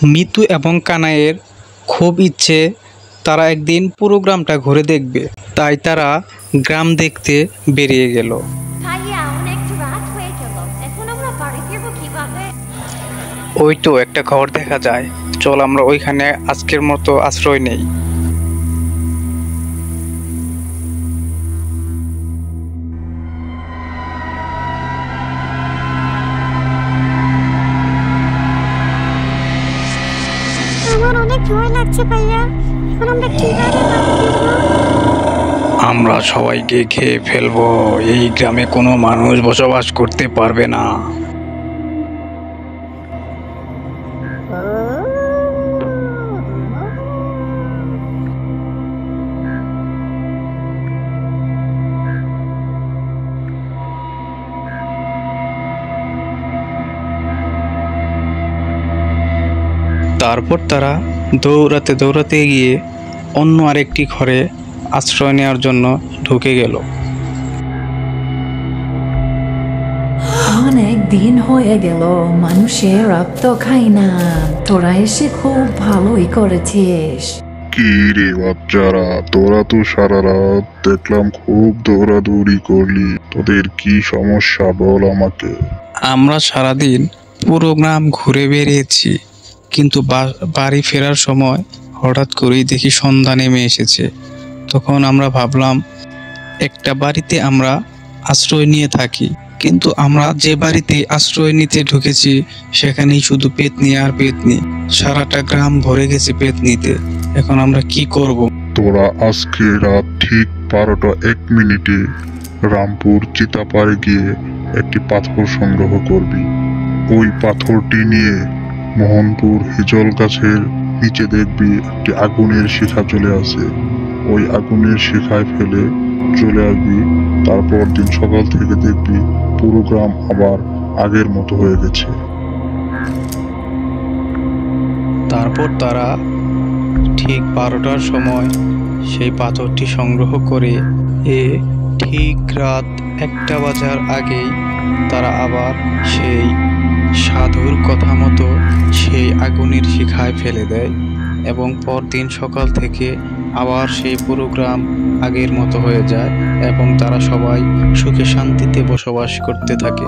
মিতু এবং কানাইয়ের খুব ইচ্ছে তারা একদিন পুরো গ্রামটা ঘুরে দেখবে, তাই তারা গ্রাম দেখতে বেরিয়ে গেল। ওই তো একটা ঘর দেখা যায়, চল আমরা ওইখানে আজকের মতো আশ্রয় নেই। আমার অনেক ভয় লাগছে ভাইয়া, এখন আমরা কিভাবে বাড়ি ফিরবো? আমরা সবাইকে খেয়ে ফেলবো, এই গ্রামে কোনো মানুষ বসবাস করতে পারবে না। তারপর তারা দৌড়াতে দৌড়াতে গিয়ে অন্য আরেকটি ঘরে আশ্রয় নেওয়ার জন্য ঢুকে গেল। অনেক দিন হয়ে গেল মানুষের রক্ত খাই না, তোরা এসে খুব ভালোই করেছিস। কি রে বাচ্চারা, তোরা তো সারা রাত দেখলাম খুব দৌড়াদৌড়ি করলি, তোদের কি সমস্যা বল আমাকে। আমরা সারাদিন পুরো গ্রাম ঘুরে বেরিয়েছি, কিন্তু বাড়ি ফেরার সময় হঠাৎ করেই দেখি সন্ধ্যা নেমে এসেছে। তখন আমরা ভাবলাম একটা বাড়িতে আমরা আশ্রয় নিয়ে থাকি, কিন্তু আমরা যে বাড়িতে আশ্রয় নিতে ঢুকেছি সেখানেই শুধু পেতনি আর পেতনি, সারাটা গ্রাম ভরে গেছে পেতনিতে। এখন আমরা কি করব? তোরা আজকে রাত ঠিক 12:01 রামপুর চিতাপাড়ে গিয়ে একটি পাথর সংগ্রহ করবি। ওই পাথরটি নিয়ে মোহনপুর হিজল গাছের নিচে দেখবি একটি আগুনের শিখা চলে আসে, ওই আগুনের শিখায় ফেলে চলে আসবি। তারপর দিন সকাল থেকে দেখবি পুরো গ্রাম আবার আগের মতো হয়ে গেছে। তারপর তারা ঠিক 12টার সময় সেই পাথরটি সংগ্রহ করে ঠিক রাত 1টা বাজার আগেই তারা আবার সেই সাধুর কথা মতো সেই আগুনের শিখায় ফেলে দেয়, এবং পরদিন সকাল থেকে আবার সেই পুরো গ্রাম আগের মতো হয়ে যায় এবং তারা সবাই সুখে শান্তিতে বসবাস করতে থাকে।